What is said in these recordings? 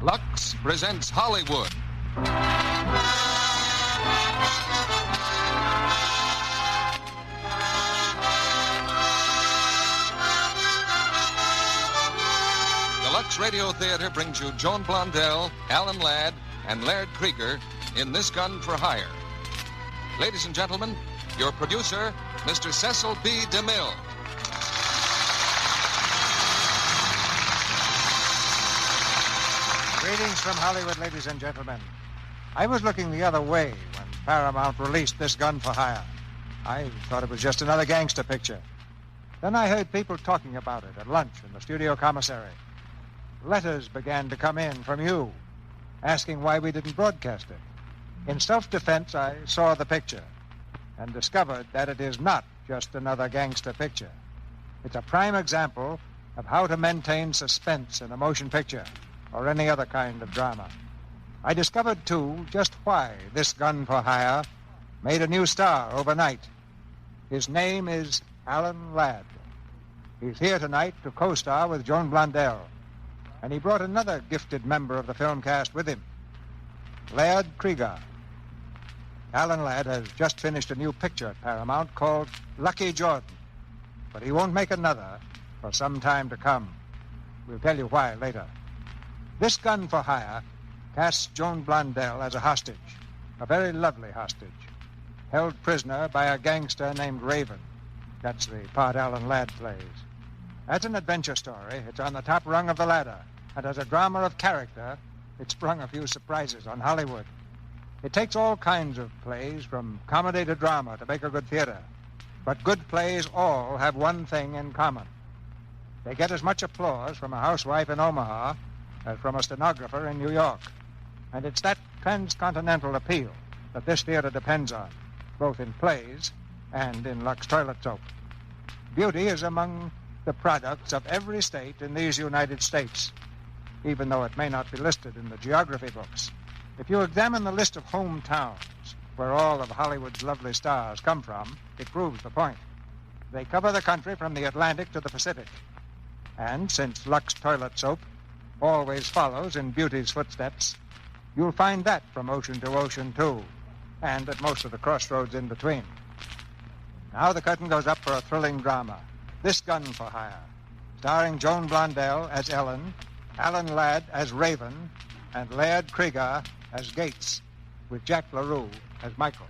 Lux presents Hollywood. The Lux Radio Theater brings you Joan Blondell, Alan Ladd, and Laird Cregar in This Gun for Hire. Ladies and gentlemen, your producer, Mr. Cecil B. DeMille. Greetings from Hollywood, ladies and gentlemen. I was looking the other way when Paramount released This Gun for Hire. I thought it was just another gangster picture. Then I heard people talking about it at lunch in the studio commissary. Letters began to come in from you, asking why we didn't broadcast it. In self-defense, I saw the picture and discovered that it is not just another gangster picture. It's a prime example of how to maintain suspense in a motion picture or any other kind of drama. I discovered, too, just why This Gun for Hire made a new star overnight. His name is Alan Ladd. He's here tonight to co-star with Joan Blondell, and he brought another gifted member of the film cast with him, Laird Cregar. Alan Ladd has just finished a new picture at Paramount called Lucky Jordan, but he won't make another for some time to come. We'll tell you why later. This Gun for Hire casts Joan Blondell as a hostage, a very lovely hostage, held prisoner by a gangster named Raven. That's the part Alan Ladd plays. As an adventure story, it's on the top rung of the ladder, and as a drama of character, it's sprung a few surprises on Hollywood. It takes all kinds of plays, from comedy to drama, to make a good theater. But good plays all have one thing in common. They get as much applause from a housewife in Omaha as from a stenographer in New York. And it's that transcontinental appeal that this theater depends on, both in plays and in Lux toilet soap. Beauty is among the products of every state in these United States, even though it may not be listed in the geography books. If you examine the list of hometowns where all of Hollywood's lovely stars come from, it proves the point. They cover the country from the Atlantic to the Pacific. And since Lux toilet soap always follows in beauty's footsteps, you'll find that from ocean to ocean, too, and at most of the crossroads in between. Now the curtain goes up for a thrilling drama, This Gun for Hire, starring Joan Blondell as Ellen, Alan Ladd as Raven, and Laird Cregar as Gates, with Jack LaRue as Michael.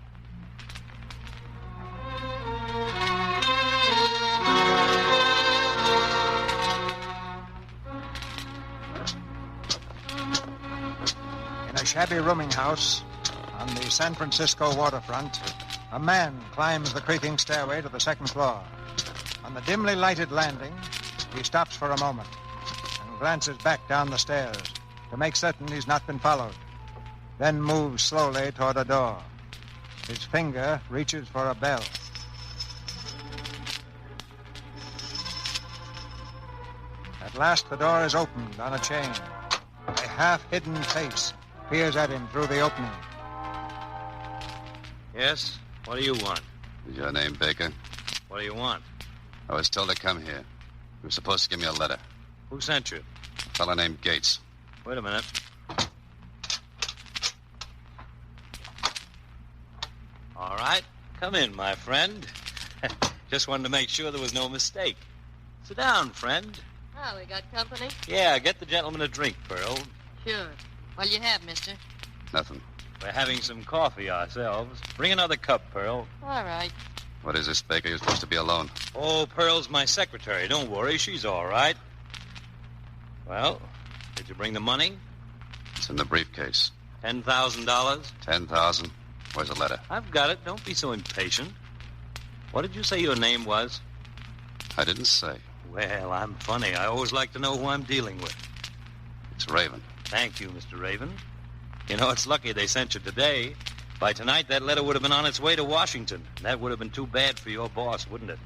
In a shabby rooming house on the San Francisco waterfront, a man climbs the creaking stairway to the second floor. On the dimly lighted landing, he stops for a moment and glances back down the stairs to make certain he's not been followed, then moves slowly toward a door. His finger reaches for a bell. At last, the door is opened on a chain. A half-hidden face peers at him through the opening. Yes? What do you want? Is your name Baker? What do you want? I was told to come here. You were supposed to give me a letter. Who sent you? A fellow named Gates. Wait a minute. All right. Come in, my friend. Just wanted to make sure there was no mistake. Sit down, friend. Oh, we got company? Yeah, get the gentleman a drink, Pearl. Sure. What'll you have, mister? Nothing. We're having some coffee ourselves. Bring another cup, Pearl. All right. What is this, Baker? You're supposed to be alone. Oh, Pearl's my secretary. Don't worry, she's all right. Well, did you bring the money? It's in the briefcase. $10,000? $10,000. Where's the letter? I've got it. Don't be so impatient. What did you say your name was? I didn't say. Well, I'm funny. I always like to know who I'm dealing with. It's Raven. Thank you, Mr. Raven. You know, it's lucky they sent you today. By tonight, that letter would have been on its way to Washington. That would have been too bad for your boss, wouldn't it?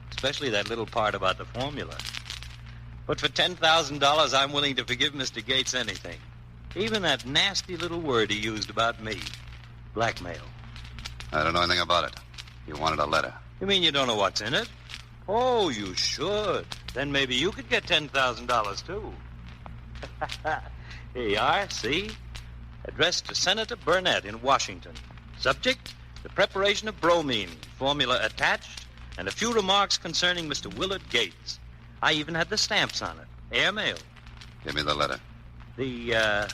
Especially that little part about the formula. But for $10,000, I'm willing to forgive Mr. Gates anything. Even that nasty little word he used about me. Blackmail. I don't know anything about it. You wanted a letter. You mean you don't know what's in it? Oh, you should. Then maybe you could get $10,000, too. Here you are, see? Addressed to Senator Burnett in Washington. Subject, the preparation of bromine, formula attached, and a few remarks concerning Mr. Willard Gates. I even had the stamps on it. Airmail. Give me the letter. The,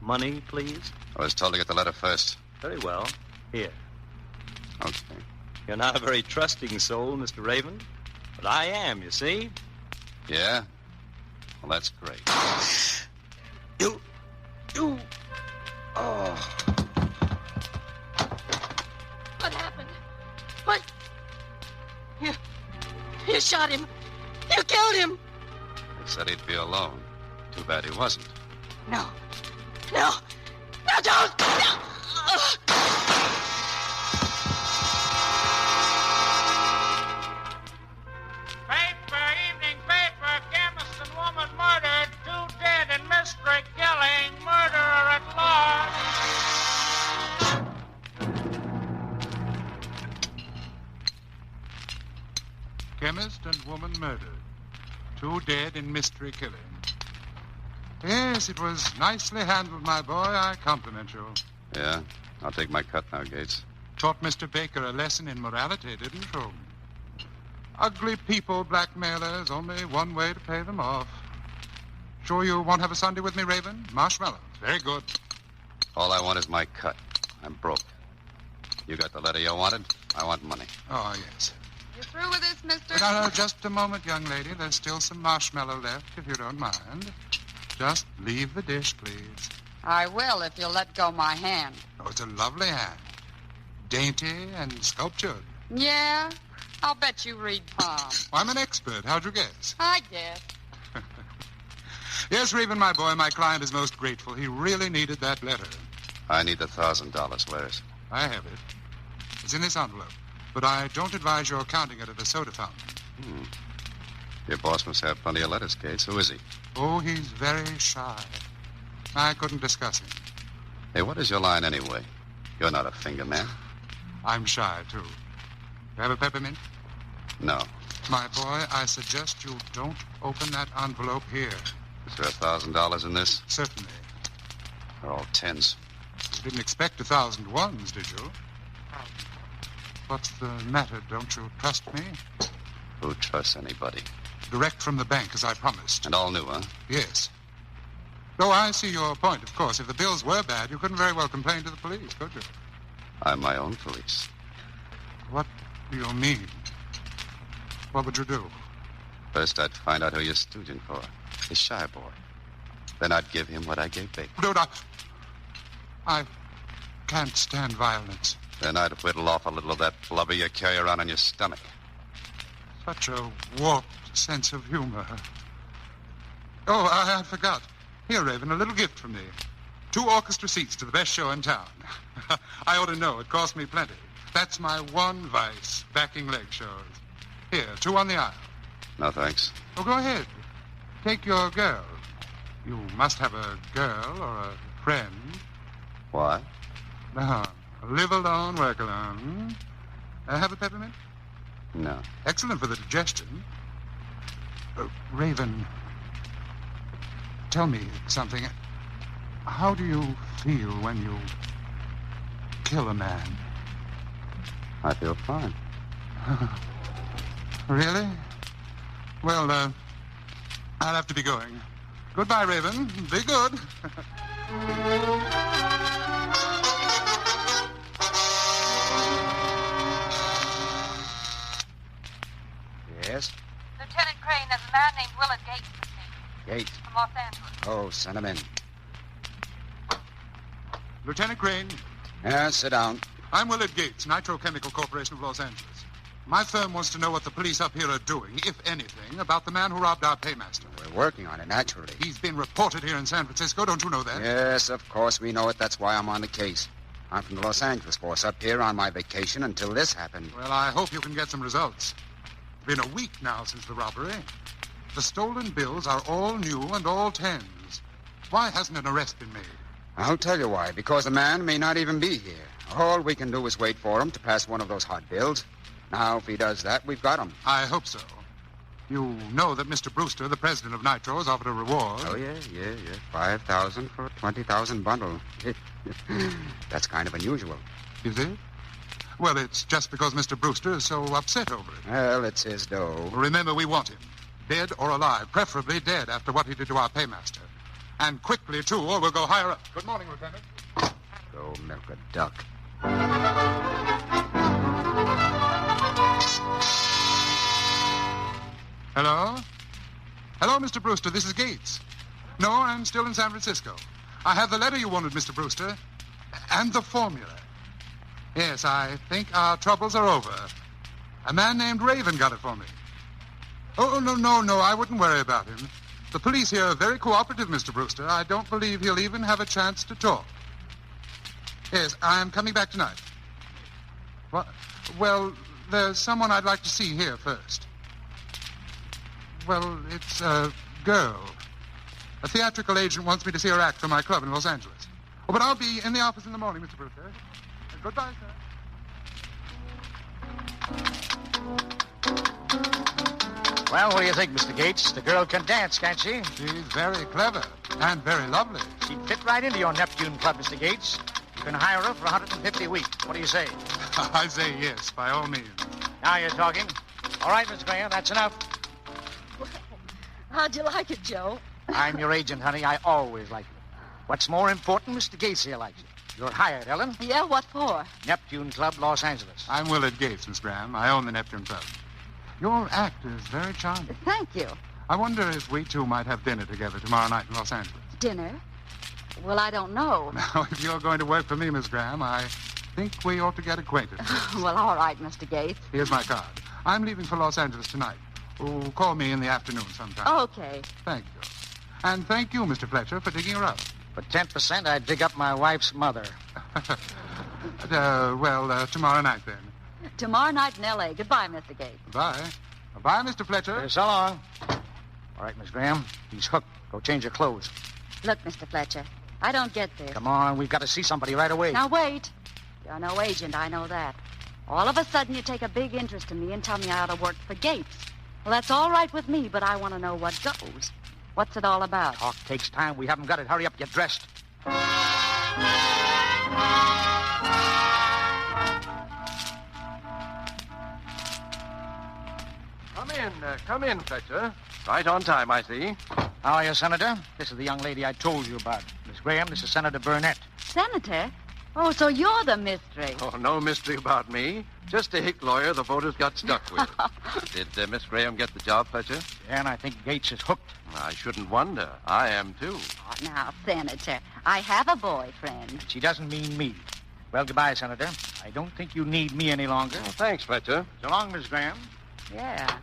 money, please? I was told to get the letter first. Very well. Here. Okay. You're not a very trusting soul, Mr. Raven. But I am, you see. Yeah? Well, that's great. You... Oh. What happened? What? You shot him. You killed him. They said he'd be alone. Too bad he wasn't. No, don't! No. Paper, evening paper, chemist and woman murdered, 2 dead in mystery killing, murderer at large. Chemist and woman murdered. 2 dead in mystery killing. Yes, it was nicely handled, my boy. I compliment you. Yeah? I'll take my cut now, Gates. Taught Mr. Baker a lesson in morality, didn't you? Ugly people, blackmailers, only one way to pay them off. Sure you won't have a Sunday with me, Raven? Marshmallows. Very good. All I want is my cut. I'm broke. You got the letter you wanted? I want money. Oh, yes. You through with this, mister? No, just a moment, young lady. There's still some marshmallow left, if you don't mind. Just leave the dish, please. I will if you'll let go my hand. Oh, it's a lovely hand. Dainty and sculptured. Yeah? I'll bet you read palm. I'm an expert. How'd you guess? I guess. Yes, Raven, my boy, my client is most grateful. He really needed that letter. I need the $1,000. Where is it? I have it. It's in this envelope. But I don't advise your counting it at the soda fountain. Your boss must have plenty of letters, Gates. Who is he? Oh, he's very shy. I couldn't discuss him. Hey, what is your line anyway? You're not a finger man. I'm shy, too. You have a peppermint? No. My boy, I suggest you don't open that envelope here. Is there $1,000 in this? Certainly. They're all tens. You didn't expect 1,000 ones, did you? What's the matter? Don't you trust me? Who trusts anybody? Direct from the bank, as I promised. And all new, huh? Yes. Oh, I see your point, of course. If the bills were bad, you couldn't very well complain to the police, could you? I'm my own police. What do you mean? What would you do? First, I'd find out who you're stooging for. The shy boy. Then I'd give him what I gave Baker. No, I can't stand violence. Then I'd whittle off a little of that blubber you carry around on your stomach. Such a warped sense of humor. Oh, I forgot. Here, Raven, a little gift from me. 2 orchestra seats to the best show in town. I ought to know. It cost me plenty. That's my one vice, backing leg shows. Here, 2 on the aisle. No, thanks. Oh, go ahead. Take your girl. You must have a girl or a friend. Why? Live alone, work alone. Have a peppermint? No. Excellent for the digestion. Raven, tell me something. How do you feel when you kill a man? I feel fine. Really? Well, I'll have to be going. Goodbye, Raven. Be good. Yes? Lieutenant Crane, there's a man named Willard Gates to see. Gates. From Los Angeles. Oh, send him in. Lieutenant Crane, Yeah, sit down. I'm Willard Gates, Nitro Chemical Corporation of Los Angeles. My firm wants to know what the police up here are doing, if anything, about the man who robbed our paymaster. We're working on it, naturally. He's been reported here in San Francisco. Don't you know that? Yes, of course, we know it. That's why I'm on the case. I'm from the Los Angeles force up here on my vacation until this happened. Well, I hope you can get some results. It's been a week now since the robbery. The stolen bills are all new and all tens. Why hasn't an arrest been made? I'll tell you why. Because the man may not even be here. All we can do is wait for him to pass one of those hot bills. Now, if he does that, we've got him. I hope so. You know that Mr. Brewster, the president of Nitro, has offered a reward. Oh, yeah. 5,000 for a 20,000 bundle. That's kind of unusual. Is it? Well, it's just because Mr. Brewster is so upset over it. Well, it's his dough. Remember, we want him. Dead or alive. Preferably dead after what he did to our paymaster. And quickly, too, or we'll go higher up. Good morning, Lieutenant. Go milk a duck. Hello? Hello, Mr. Brewster. This is Gates. No, I'm still in San Francisco. I have the letter you wanted, Mr. Brewster. And the formula. Yes, I think our troubles are over. A man named Raven got it for me. Oh, no. I wouldn't worry about him. The police here are very cooperative, Mr. Brewster. I don't believe he'll even have a chance to talk. Yes, I'm coming back tonight. Well, there's someone I'd like to see here first. Well, it's a girl. A theatrical agent wants me to see her act for my club in Los Angeles. Oh, but I'll be in the office in the morning, Mr. Brewster. Goodbye, sir. Well, what do you think, Mr. Gates? The girl can dance, can't she? She's very clever and very lovely. She'd fit right into your Neptune Club, Mr. Gates. You can hire her for 150 a week. What do you say? I say yes, by all means. Now you're talking. All right, Miss Graham, that's enough. Well, how'd you like it, Joe? I'm your agent, honey. I always like you. What's more important, Mr. Gates here likes you. You're hired, Ellen. Yeah, what for? Neptune Club, Los Angeles. I'm Willard Gates, Miss Graham. I own the Neptune Club. Your act is very charming. Thank you. I wonder if we two might have dinner together tomorrow night in Los Angeles. Dinner? Well, I don't know. Now, if you're going to work for me, Miss Graham, I think we ought to get acquainted. Well, all right, Mr. Gates. Here's my card. I'm leaving for Los Angeles tonight. Oh, call me in the afternoon sometime. Okay. Thank you. And thank you, Mr. Fletcher, for digging her up. For 10%, I'd dig up my wife's mother. Tomorrow night, then. Tomorrow night in L.A. Goodbye, Mr. Gates. Bye. Bye, Mr. Fletcher. So long. All right, Miss Graham. He's hooked. Go change your clothes. Look, Mr. Fletcher, I don't get this. Come on, we've got to see somebody right away. Now, wait. You're no agent, I know that. All of a sudden, you take a big interest in me and tell me I ought to work for Gates. Well, that's all right with me, but I want to know what goes. What's it all about? Talk takes time. We haven't got it. Hurry up, get dressed. Come in, Fletcher. Right on time, I see. How are you, Senator? This is the young lady I told you about. Miss Graham, this is Senator Burnett. Senator? Oh, so you're the mystery. Oh, no mystery about me. Just a hick lawyer the voters got stuck with. Did Miss Graham get the job, Fletcher? Yeah, and I think Gates is hooked. I shouldn't wonder. I am, too. Oh, now, Senator, I have a boyfriend. She doesn't mean me. Well, goodbye, Senator. I don't think you need me any longer. Oh, thanks, Fletcher. So long, Miss Graham. Yeah.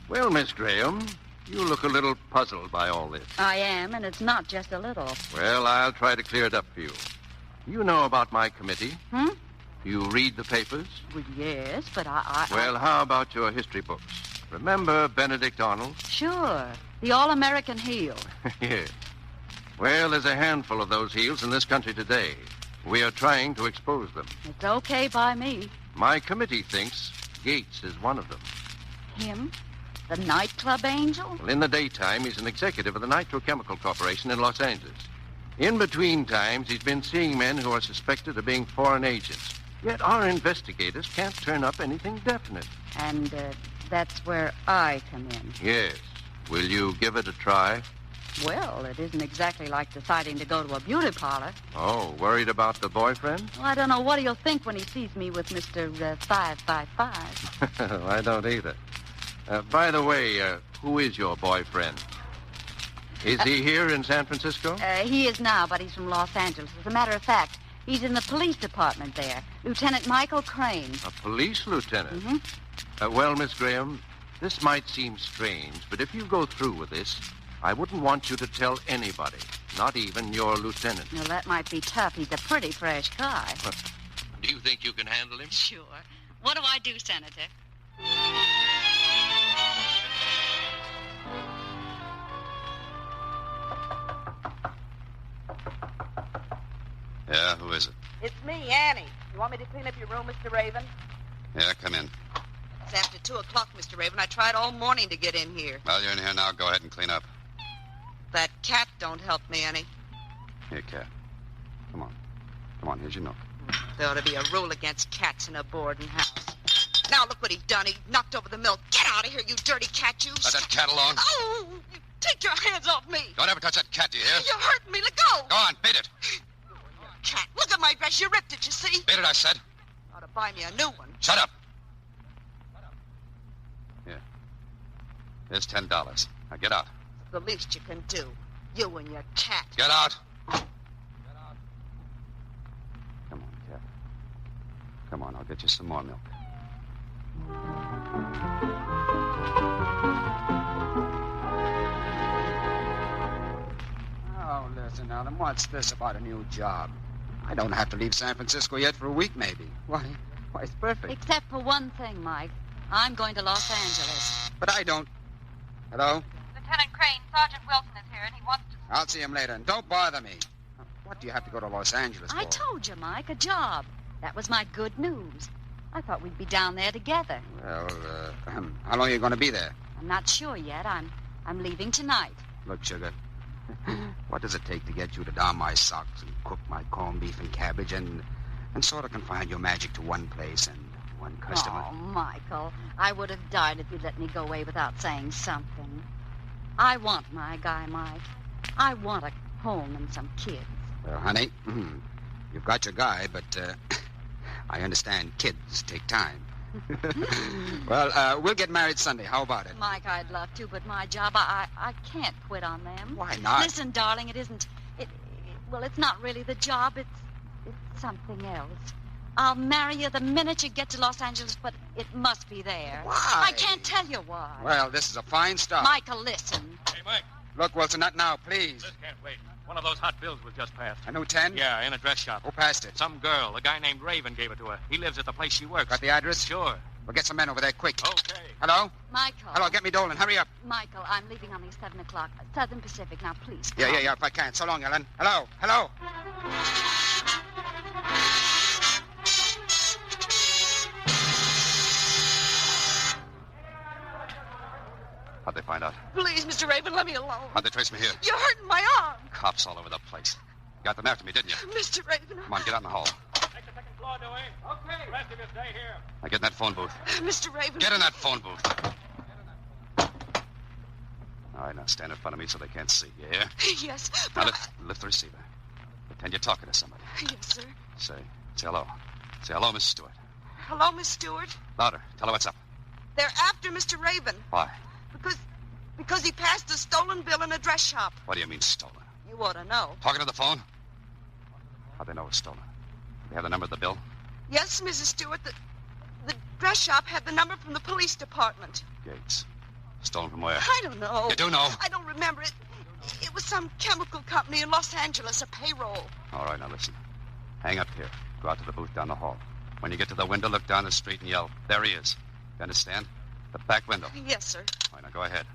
Well, Miss Graham, you look a little puzzled by all this. I am, and it's not just a little. Well, I'll try to clear it up for you. You know about my committee? Hmm? You read the papers? Well, yes, but I... Well, how about your history books? Remember Benedict Arnold? Sure. The All-American heel. Yes. Well, there's a handful of those heels in this country today. We are trying to expose them. It's okay by me. My committee thinks Gates is one of them. Him? The nightclub angel? Well, in the daytime, he's an executive of the Nitro Chemical Corporation in Los Angeles. In between times, he's been seeing men who are suspected of being foreign agents. Yet our investigators can't turn up anything definite. And that's where I come in. Yes. Will you give it a try? Well, it isn't exactly like deciding to go to a beauty parlor. Oh, worried about the boyfriend? Well, I don't know what he'll think when he sees me with Mr. 555. I don't either. By the way, who is your boyfriend? Is he here in San Francisco? He is now, but he's from Los Angeles. As a matter of fact, he's in the police department there. Lieutenant Michael Crane. A police lieutenant? Mm-hmm. Well, Miss Graham, this might seem strange, but if you go through with this, I wouldn't want you to tell anybody, not even your lieutenant. Well, that might be tough. He's a pretty fresh guy. Do you think you can handle him? Sure. What do I do, Senator? Yeah, who is it? It's me, Annie. You want me to clean up your room, Mr. Raven? Yeah, come in. It's after 2 o'clock, Mr. Raven. I tried all morning to get in here. Well, you're in here now. Go ahead and clean up. That cat don't help me any. Here, cat. Come on. Come on, here's your note. There ought to be a rule against cats in a boarding house. Now look what he done. He knocked over the milk. Get out of here, you dirty cat, you. Let that cat alone. Oh, take your hands off me. Don't ever touch that cat, do you hear? You're hurting me. Let go. Go on, beat it. Cat, look at my dress. You ripped it, you see? Beat it, I said. Ought to buy me a new one. Shut up. Here. Here's $10. Now get out. The least you can do. You and your cat. Get out. Come on, cat. Come on, I'll get you some more milk. Oh, listen, Alan, what's this about a new job? I don't have to leave San Francisco yet for a week, maybe. Why, it's perfect. Except for one thing, Mike. I'm going to Los Angeles. But I don't. Hello? Lieutenant Crane, Sergeant Wilson is here, and he wants to... I'll see him later, and don't bother me. What do you have to go to Los Angeles for? I told you, Mike, a job. That was my good news. I thought we'd be down there together. Well, how long are you going to be there? I'm not sure yet. I'm leaving tonight. Look, Sugar, what does it take to get you to darn my socks and cook my corned beef and cabbage and sort of confine your magic to one place and one customer? Oh, Michael, I would have died if you'd let me go away without saying something. I want my guy, Mike. I want a home and some kids. Well, honey, you've got your guy, but I understand kids take time. Well, we'll get married Sunday. How about it? Mike, I'd love to, but my job, I can't quit on them. Why not? Listen, darling, it isn't... Well, it's not really the job. It's something else. I'll marry you the minute you get to Los Angeles, but it must be there. Why? I can't tell you why. Well, this is a fine start. Michael, listen. Hey, Mike. Look, Wilson, not now, please. This can't wait. One of those hot bills was just passed. A new 10? Yeah, in a dress shop. Who passed it? Some girl. A guy named Raven gave it to her. He lives at the place she works. Got the address? Sure. Well, get some men over there quick. Okay. Hello? Michael. Hello, get me Dolan. Hurry up. Michael, I'm leaving on the 7 o'clock. Southern Pacific. Now, please. Yeah, if I can. So long, Ellen. Hello? How'd they find out? Please, Mr. Raven, let me alone. How'd they trace me here? You're hurting my arm. Cops all over the place. You got them after me, didn't you? Mr. Raven. Come on, get out in the hall. Take the second floor, Dewey. Okay. The rest of you stay here. Now get in that phone booth. Mr. Raven. Get in that phone booth. All right, now stand in front of me so they can't see. You hear? Yes, Now but lift the receiver. Pretend you're talking to somebody. Yes, sir. Say hello. Say hello, Miss Stewart. Hello, Miss Stewart. Louder. Tell her what's up. They're after Mr. Raven. Why? Because he passed a stolen bill in a dress shop. What do you mean, stolen? You ought to know. Talking to the phone? How'd they know it was stolen? They have the number of the bill? Yes, Mrs. Stewart. The dress shop had the number from the police department. Gates. Stolen from where? I don't know. You do know? I don't remember it. It was some chemical company in Los Angeles, a payroll. All right, now listen. Hang up here. Go out to the booth down the hall. When you get to the window, look down the street and yell, "There he is." You understand? The back window. Yes, sir. All right, now go ahead.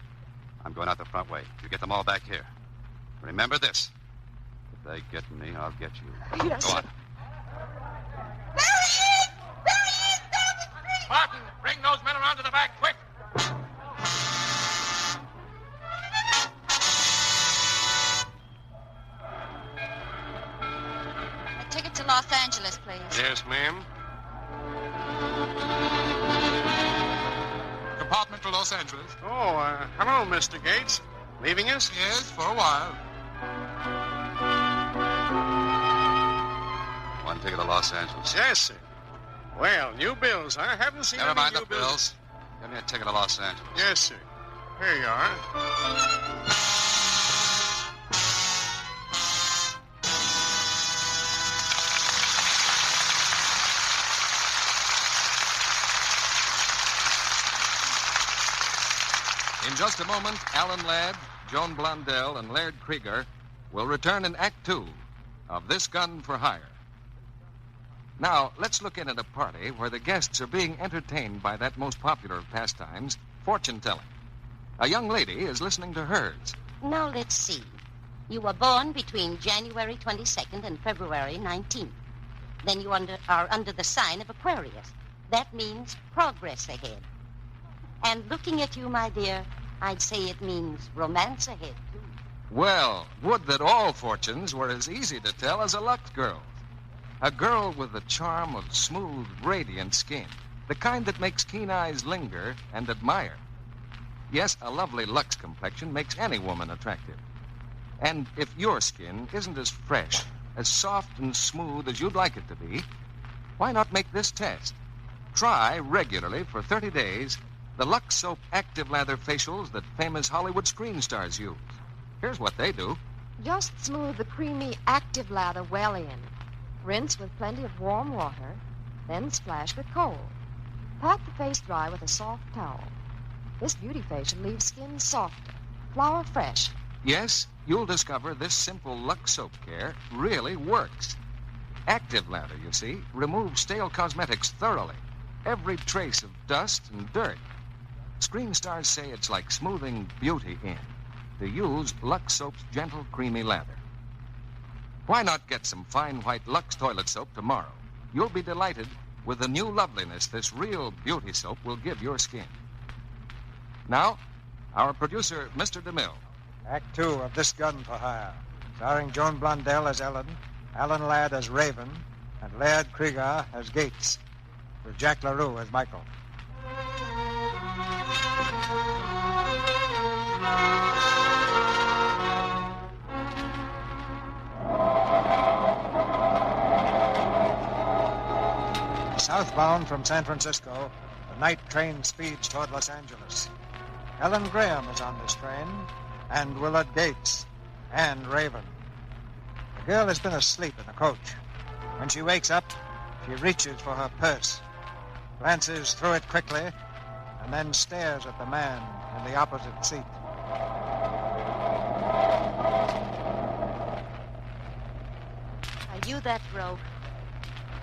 I'm going out the front way. You get them all back here. Remember this. If they get me, I'll get you. Yes, Go sir. on. There he is! There he is down the street! Martin, bring those men around to the back, quick. A ticket to Los Angeles, please. Yes, ma'am. Compartment to Los Angeles. Oh, hello, Mr. Gates. Leaving us? Yes, for a while. One ticket to Los Angeles. Yes, sir. Well, new bills. I haven't seen Never any mind new the bills. Give me a ticket to Los Angeles. Yes, sir. Here you are. In just a moment, Alan Ladd, Joan Blondell, and Laird Cregar will return in Act 2 of This Gun for Hire. Now, let's look in at a party where the guests are being entertained by that most popular of pastimes, fortune-telling. A young lady is listening to hers. Now, let's see. You were born between January 22nd and February 19th. Then you are under the sign of Aquarius. That means progress ahead. And looking at you, my dear, I'd say it means romance ahead, too. Well, would that all fortunes were as easy to tell as a Lux girl's. A girl with the charm of smooth, radiant skin. The kind that makes keen eyes linger and admire. Yes, a lovely Lux complexion makes any woman attractive. And if your skin isn't as fresh, as soft and smooth as you'd like it to be, why not make this test? Try regularly for 30 days the Lux Soap Active Lather facials that famous Hollywood screen stars use. Here's what they do. Just smooth the creamy active lather well in. Rinse with plenty of warm water, then splash with cold. Pat the face dry with a soft towel. This beauty facial leaves skin softer, flower fresh. Yes, you'll discover this simple Lux soap care really works. Active Lather, you see, removes stale cosmetics thoroughly. Every trace of dust and dirt. Screen stars say it's like smoothing beauty in. To use Lux Soap's gentle, creamy lather. Why not get some fine white Lux toilet soap tomorrow? You'll be delighted with the new loveliness this real beauty soap will give your skin. Now, our producer, Mr. DeMille. Act 2 of This Gun for Hire, starring Joan Blondell as Ellen, Alan Ladd as Raven, and Laird Cregar as Gates, with Jack LaRue as Michael. Southbound from San Francisco, the night train speeds toward Los Angeles. Ellen Graham is on this train, and Willard Gates, and Raven. The girl has been asleep in the coach. When she wakes up, she reaches for her purse, glances through it quickly, and then stares at the man in the opposite seat. Are you that broke?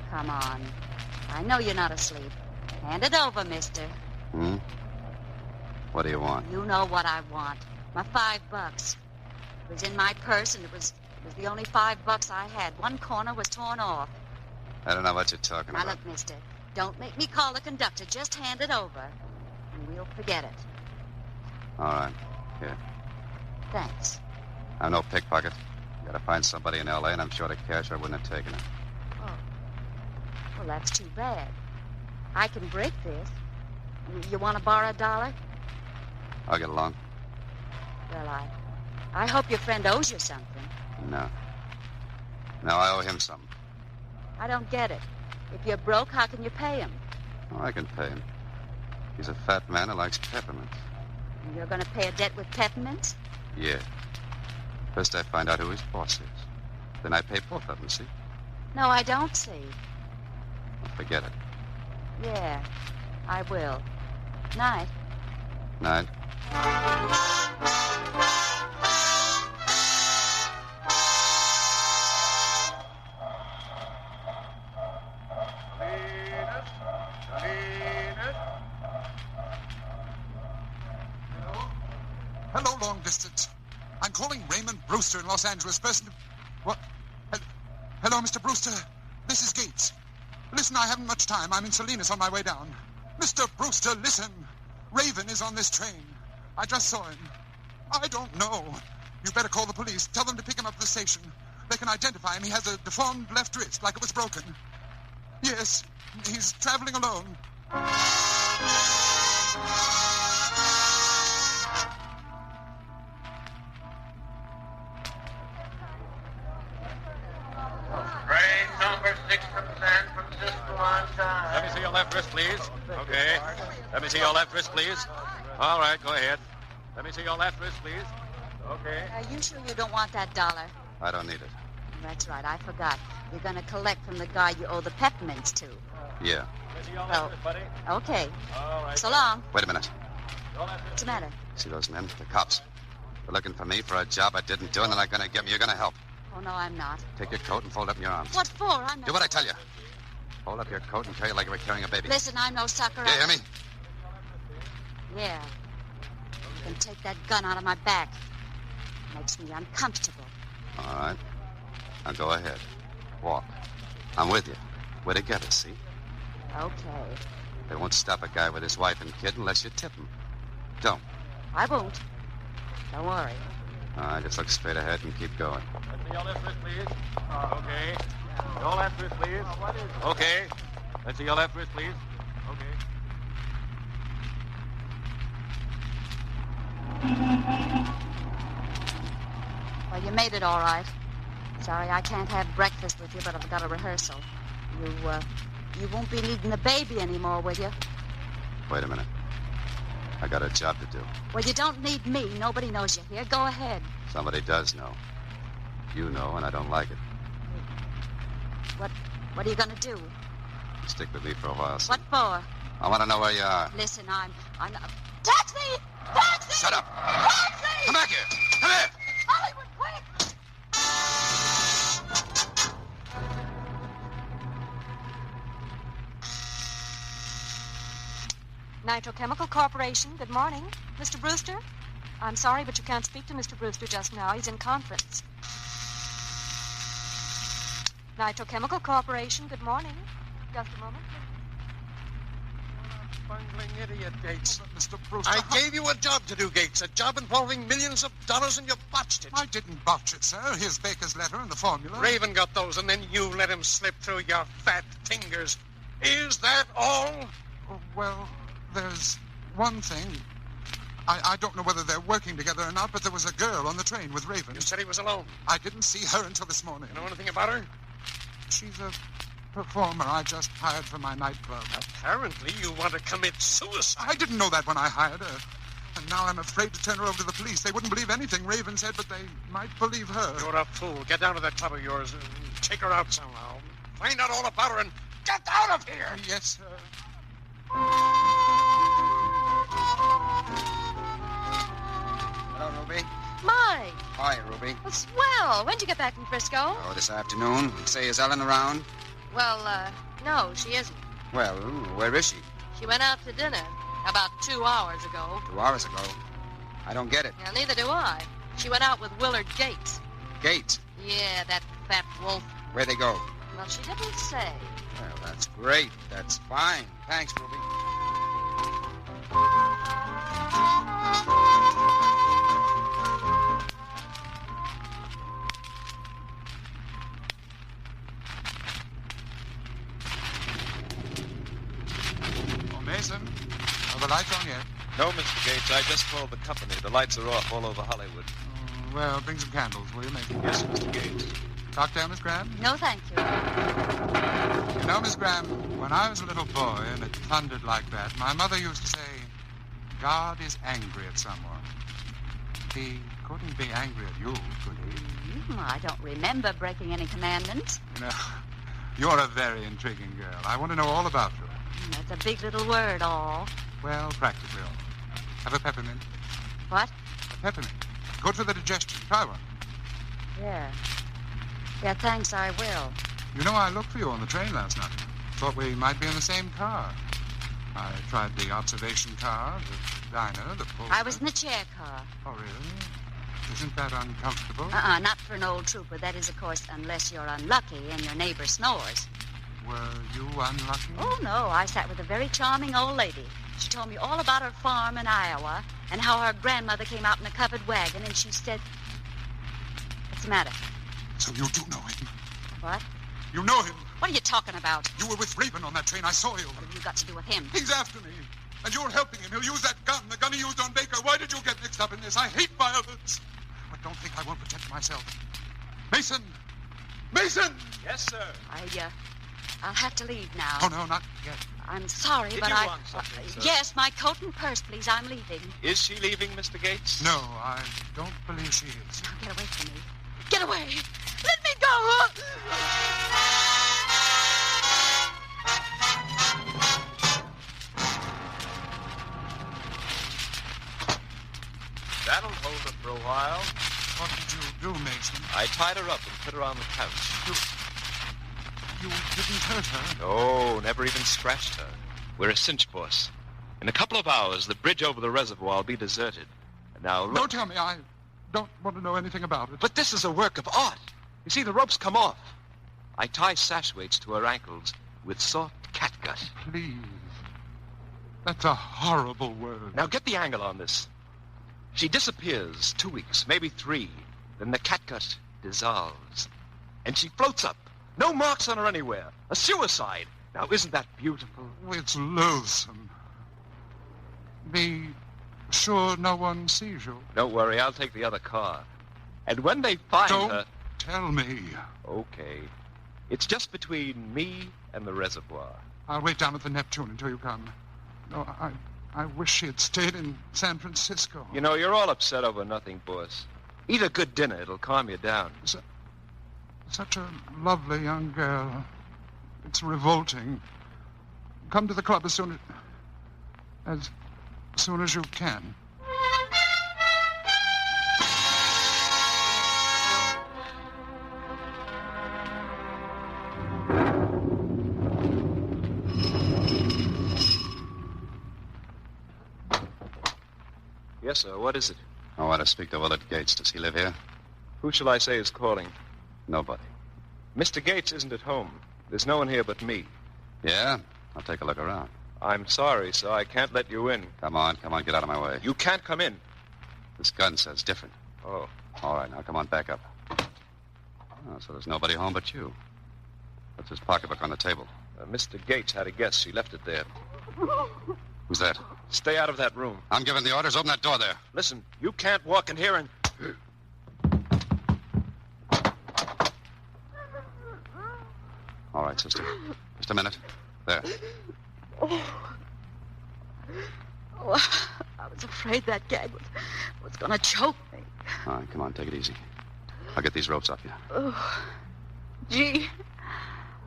Come on. I know you're not asleep. Hand it over, mister. What do you want? You know what I want. My $5. It was in my purse, and it was the only $5 I had. One corner was torn off. I don't know what you're talking Now, about. look, mister, don't make me call the conductor. Just hand it over, and we'll forget it. All right. Here. Thanks. I'm no pickpocket. Gotta find somebody in L.A., and I'm short of cash. I wouldn't have taken it. Oh. Well, that's too bad. I can break this. You want to borrow $1? I'll get along. Well, I hope your friend owes you something. No. No, I owe him something. I don't get it. If you're broke, how can you pay him? Oh, I can pay him. He's a fat man who likes peppermints. And you're going to pay a debt with peppermints? Yeah. First I find out who his boss is. Then I pay both of them, see? No, I don't see. Well, forget it. Yeah, I will. Night. Night. Hello, long distance. I'm calling Raymond Brewster in Los Angeles. Preston. What? Hello, Mr. Brewster. This is Gates. Listen, I haven't much time. I'm in Salinas on my way down. Mr. Brewster, listen. Raven is on this train. I just saw him. I don't know. You better call the police. Tell them to pick him up at the station. They can identify him. He has a deformed left wrist, like it was broken. Yes, he's traveling alone. Train number 6 from San Francisco on time. Let me see your left wrist, please. Okay. Let me see your left wrist, please. All right, go ahead. Let me see your left wrist, please. Okay. Are you sure you don't want that $1? I don't need it. That's right, I forgot. You're going to collect from the guy you owe the peppermints to. Yeah. Let me see your Well, left wrist, buddy. Okay. All right. So long. Wait a minute. What's the matter? See those men? The cops. They're looking for me for a job I didn't do, and they're not going to get me. You're going to help. Oh, no, I'm not. Take your coat and fold up in your arms. What for? I'm not... Do what I tell you. Hold up your coat and carry it like you were carrying a baby. Listen, I'm no sucker. You hear me? Yeah. You can take that gun out of my back. Makes me uncomfortable. All right. Now go ahead. Walk. I'm with you. We're together, see? Okay. They won't stop a guy with his wife and kid unless you tip him. Don't. I won't. Don't worry. I just look straight ahead and keep going. Let's see your left wrist, please. Okay. Your left wrist, please. Okay. Let's see your left wrist, please. Okay. Well, you made it all right. Sorry I can't have breakfast with you, but I've got a rehearsal. You won't be needing the baby anymore, will you? Wait a minute. I got a job to do. Well, you don't need me. Nobody knows you're here. Go ahead. Somebody does know. You know, and I don't like it. What are you going to do? Stick with me for a while, son. What for? I want to know where you are. Listen, I'm... Taxi! Taxi! Shut up! Taxi! Come back here! Come here! Hollywood, quick! Nitro Chemical Corporation, good morning. Mr. Brewster? I'm sorry, but you can't speak to Mr. Brewster just now. He's in conference. Nitro Chemical Corporation, good morning. Just a moment. Bungling idiot, Gates. Mr. Brewster... I gave you a job to do, Gates. A job involving millions of dollars, and you botched it. I didn't botch it, sir. Here's Baker's letter and the formula. Raven got those, and then you let him slip through your fat fingers. Is that all? Oh, well, there's one thing. I don't know whether they're working together or not, but there was a girl on the train with Raven. You said he was alone. I didn't see her until this morning. You know anything about her? She's a performer I just hired for my nightclub. Apparently you want to commit suicide. I didn't know that when I hired her. And now I'm afraid to turn her over to the police. They wouldn't believe anything Raven said, but they might believe her. You're a fool. Get down to that club of yours and take her out somehow. Find out all about her and get out of here. Yes, sir. Hello, Ruby. Mike. Hi, Ruby. Well, swell. When'd you get back from Frisco? Oh, this afternoon. Say, is Ellen around? Well, no, she isn't. Well, where is she? She went out to dinner about 2 hours ago. 2 hours ago. I don't get it. Well, neither do I. She went out with Willard Gates. Gates? Yeah, that fat wolf. Where'd they go? Well, she didn't say. Well, that's great. That's fine. Thanks, Ruby. Mason, are the lights on yet? No, Mr. Gates. I just called the company. The lights are off all over Hollywood. Well, bring some candles, will you, Mason? Yes, Mr. Gates. Cocktail, Miss Graham? No, thank you. You know, Miss Graham, when I was a little boy and it thundered like that, my mother used to say, God is angry at someone. He couldn't be angry at you, could he? I don't remember breaking any commandments. You know, you're a very intriguing girl. I want to know all about you. That's a big little word, all. Well, practically all. Have a peppermint. What? A peppermint. Good for the digestion. Try one. Yeah. Yeah, thanks, I will. You know, I looked for you on the train last night. Thought we might be in the same car. I tried the observation car, the diner, the post. I was in the chair car. Oh, really? Isn't that uncomfortable? Not for an old trooper. That is, of course, unless you're unlucky and your neighbor snores. Were you unlucky? Oh, no. I sat with a very charming old lady. She told me all about her farm in Iowa and how her grandmother came out in a covered wagon, and she said... What's the matter? So you do know him? What? You know him? What are you talking about? You were with Raven on that train. I saw you. What have you got to do with him? He's after me. And you're helping him. He'll use that gun, the gun he used on Baker. Why did you get mixed up in this? I hate violence. But don't think I won't protect myself. Mason! Mason! Yes, sir. I'll have to leave now. Oh, no, not yet. I'm sorry, Did but you I... want something, sir? Yes, my coat and purse, please. I'm leaving. Is she leaving, Mr. Gates? No, I don't believe she is. Now, get away from me. Get away! Let me go! That'll hold her for a while. What did you do, Mason? I tied her up and put her on the couch. You didn't hurt her? No, never even scratched her. We're a cinch, boss. In a couple of hours, the bridge over the reservoir will be deserted. And now look... Don't tell me. I don't want to know anything about it. But this is a work of art. You see, the ropes come off. I tie sash weights to her ankles with soft catgut. Please. That's a horrible word. Now, get the angle on this. She disappears 2 weeks, maybe 3. Then the catgut dissolves. And she floats up. No marks on her anywhere. A suicide. Now, isn't that beautiful? It's loathsome. Be sure no one sees you. Don't worry, I'll take the other car. And when they find Don't her... tell me. Okay. It's just between me and the reservoir. I'll wait down at the Neptune until you come. No, I wish she had stayed in San Francisco. You know, you're all upset over nothing, boss. Eat a good dinner. It'll calm you down. Such a lovely young girl. It's revolting. Come to the club as soon as you can. Yes, sir. What is it? I want to speak to Willard Gates. Does he live here? Who shall I say is calling? Nobody. Mr. Gates isn't at home. There's no one here but me. Yeah? I'll take a look around. I'm sorry, sir. I can't let you in. Come on, get out of my way. You can't come in. This gun says different. Oh. All right, now come on, back up. Oh, so there's nobody home but you. What's his pocketbook on the table? Mr. Gates had a guess. She left it there. Who's that? Stay out of that room. I'm giving the orders. Open that door there. Listen, you can't walk in here and... All right, sister. Just a minute. There. Oh, I was afraid that gag was going to choke me. All right, come on, take it easy. I'll get these ropes off you. Oh, gee,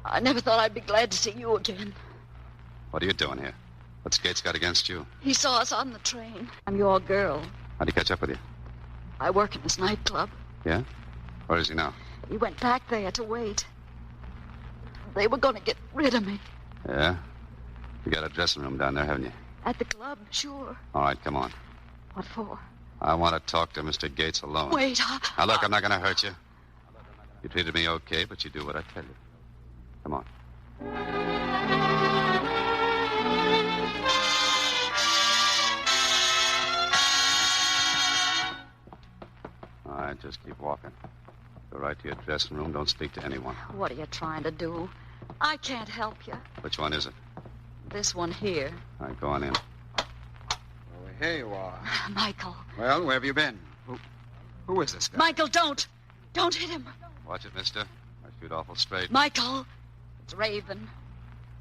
I never thought I'd be glad to see you again. What are you doing here? What's Gates got against you? He saw us on the train. I'm your girl. How'd he catch up with you? I work in this nightclub. Yeah? Where is he now? He went back there to wait. They were going to get rid of me. Yeah? You got a dressing room down there, haven't you? At the club, sure. All right, come on. What for? I want to talk to Mr. Gates alone. Wait, Now, look, I'm not going to hurt you. You treated me okay, but you do what I tell you. Come on. All right, just keep walking. Go right to your dressing room. Don't speak to anyone. What are you trying to do? I can't help you. Which one is it? This one here. All right, go on in. Oh, here you are. Michael. Well, where have you been? Who is this guy? Michael, don't. Don't hit him. Watch it, mister. I shoot awful straight. Michael. It's Raven.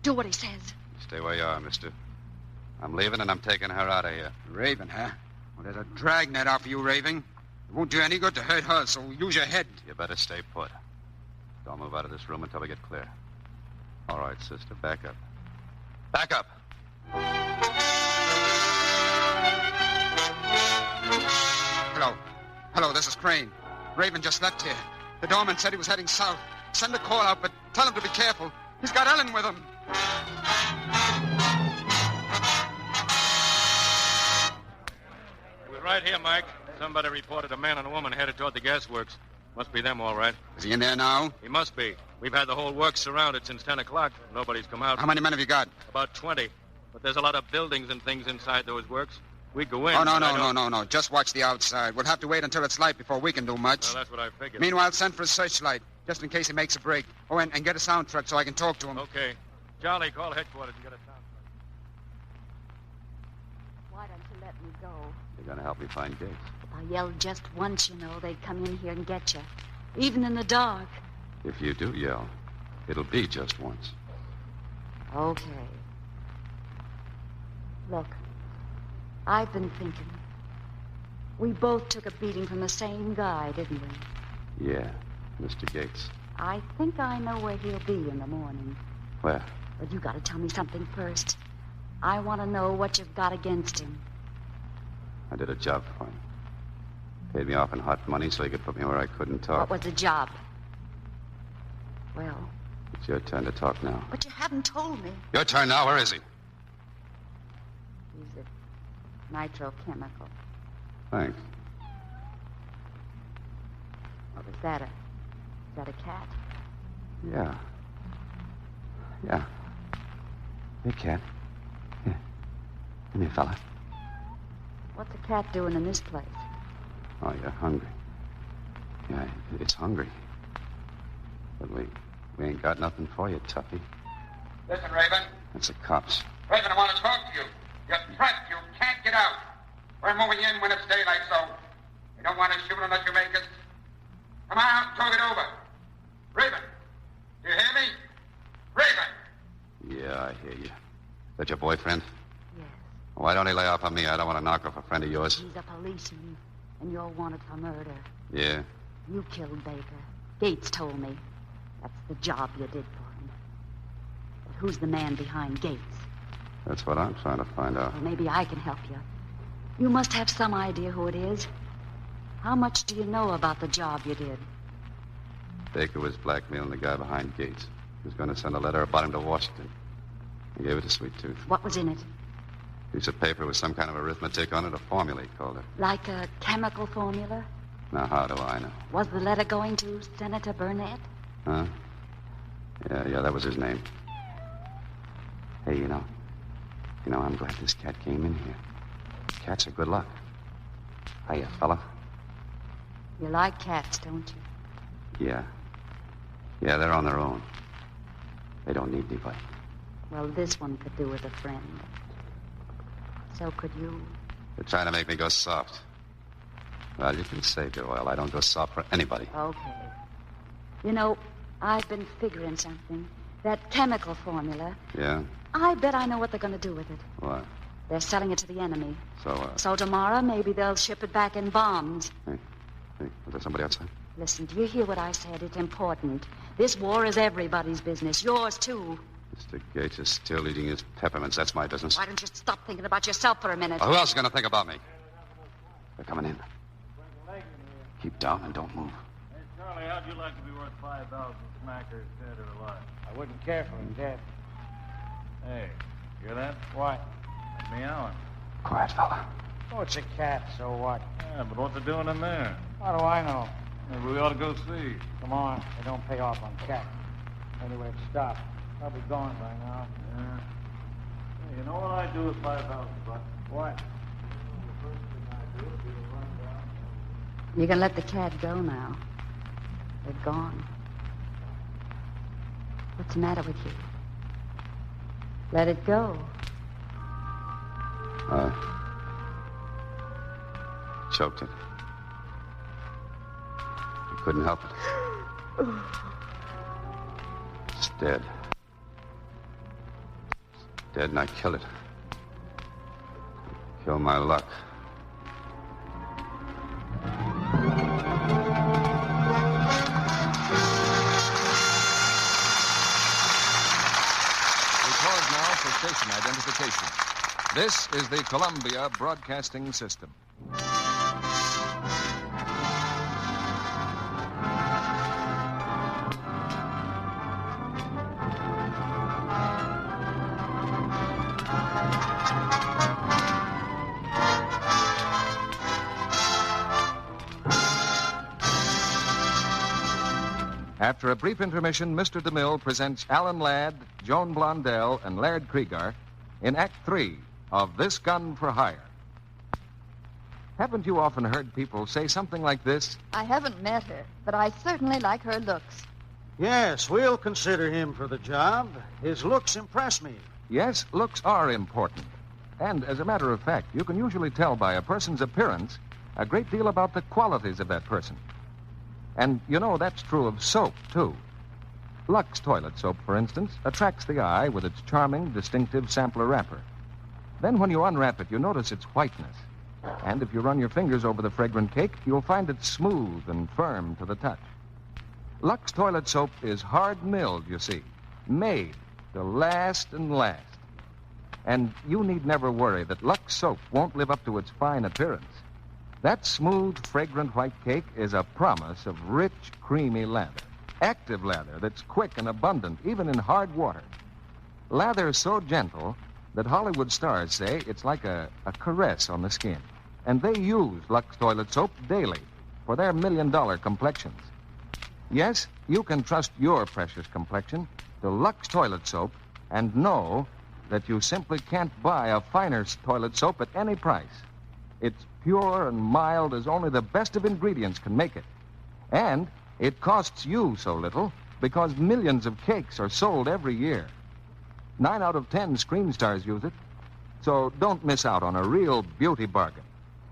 Do what he says. Stay where you are, mister. I'm leaving, and I'm taking her out of here. Raven, huh? Well, there's a dragnet out for you, Raven. It won't do any good to hurt her, so use your head. You better stay put. Don't move out of this room until we get clear. All right, sister, back up. Back up! Hello, this is Crane. Raven just left here. The doorman said he was heading south. Send a call out, but tell him to be careful. He's got Ellen with him. We're right here, Mike. Somebody reported a man and a woman headed toward the gasworks. Must be them, all right. Is he in there now? He must be. We've had the whole works surrounded since 10 o'clock. Nobody's come out. How many men have you got? About 20. But there's a lot of buildings and things inside those works. We go in. Oh, no. Just watch the outside. We'll have to wait until it's light before we can do much. Well, that's what I figured. Meanwhile, send for a searchlight, just in case he makes a break. Oh, and get a sound truck so I can talk to him. Okay. Charlie, call headquarters and get a sound truck. Why don't you let me go? You're going to help me find Gates. If I yelled just once, they'd come in here and get you. Even in the dark. If you do yell, it'll be just once. Okay. Look, I've been thinking. We both took a beating from the same guy, didn't we? Yeah, Mr. Gates. I think I know where he'll be in the morning. Where? But you got to tell me something first. I want to know what you've got against him. I did a job for him. Paid me off in hot money so he could put me where I couldn't talk. What was the job? Well... It's your turn to talk now. But you haven't told me. Your turn now. Where is he? He's at Nitro Chemical. Thanks. What was that? Is that a cat? Yeah. Hey, cat. Yeah. Come here, fella. What's a cat doing in this place? Oh, you're hungry. Yeah, it's hungry. But we ain't got nothing for you, Tuffy. Listen, Raven. That's the cops. Raven, I want to talk to you. You're trapped. You can't get out. We're moving in when it's daylight, so you don't want to shoot unless you make us. Come on, talk it over. Raven, do you hear me? Raven! Yeah, I hear you. That your boyfriend? Yes. Why don't he lay off on me? I don't want to knock off a friend of yours. He's a policeman, and you're wanted for murder. Yeah? You killed Baker. Gates told me. That's the job you did for him. But who's the man behind Gates? That's what I'm trying to find out. Well, maybe I can help you. You must have some idea who it is. How much do you know about the job you did? Baker was blackmailing the guy behind Gates. He was going to send a letter about him to Washington. He gave it to Sweet Tooth. What was in it? Piece of paper with some kind of arithmetic on it, a formula, he called it. Like a chemical formula? Now, how do I know? Was the letter going to Senator Burnett? Huh? Yeah, that was his name. Hey, you know, I'm glad this cat came in here. Cats are good luck. Hiya, fella. You like cats, don't you? Yeah. Yeah, they're on their own. They don't need anybody. Well, this one could do with a friend. So could you. They're trying to make me go soft. Well, you can say, Doyle, I don't go soft for anybody. Okay. You know, I've been figuring something. That chemical formula. Yeah? I bet I know what they're going to do with it. What? They're selling it to the enemy. So, So tomorrow, maybe they'll ship it back in bombs. Hey, was there somebody outside? Listen, do you hear what I said? It's important. This war is everybody's business. Yours, too. Mr. Gates is still eating his peppermints. That's my business. Why don't you stop thinking about yourself for a minute? Well, who else is going to think about me? They're coming in. Keep down and don't move. Hey, Charlie, how'd you like to be worth 5,000 smackers, dead or alive? I wouldn't care for him dead. Hey, hear that? What? That's meowing. Quiet, fella. Oh, it's a cat, so what? Yeah, but what's it doing in there? How do I know? Maybe we ought to go see. Come on, they don't pay off on cats. Anyway, it stopped. I'll be gone by now. Yeah. Hey, you know what I'd do with 5,000 bucks? What? The first thing I'd do would be to run down. You can let the cat go now. They're gone. What's the matter with you? Let it go. Choked it. I couldn't help it. It's dead. It's dead, and I killed it. Kill my luck. Record now for station identification. This is the Columbia Broadcasting System. After a brief intermission, Mr. DeMille presents Alan Ladd, Joan Blondell, and Laird Cregar in Act 3 of This Gun for Hire. Haven't you often heard people say something like this? I haven't met her, but I certainly like her looks. Yes, we'll consider him for the job. His looks impress me. Yes, looks are important. And as a matter of fact, you can usually tell by a person's appearance a great deal about the qualities of that person. And, you know, that's true of soap, too. Lux toilet soap, for instance, attracts the eye with its charming, distinctive sampler wrapper. Then when you unwrap it, you notice its whiteness. And if you run your fingers over the fragrant cake, you'll find it smooth and firm to the touch. Lux toilet soap is hard-milled, you see, made to last and last. And you need never worry that Lux soap won't live up to its fine appearance. That smooth, fragrant white cake is a promise of rich, creamy lather. Active lather that's quick and abundant, even in hard water. Lather so gentle that Hollywood stars say it's like a caress on the skin. And they use Lux toilet soap daily for their million-dollar complexions. Yes, you can trust your precious complexion to Lux toilet soap and know that you simply can't buy a finer toilet soap at any price. It's pure and mild as only the best of ingredients can make it. And it costs you so little because millions of cakes are sold every year. 9 out of 10 screen stars use it. So don't miss out on a real beauty bargain.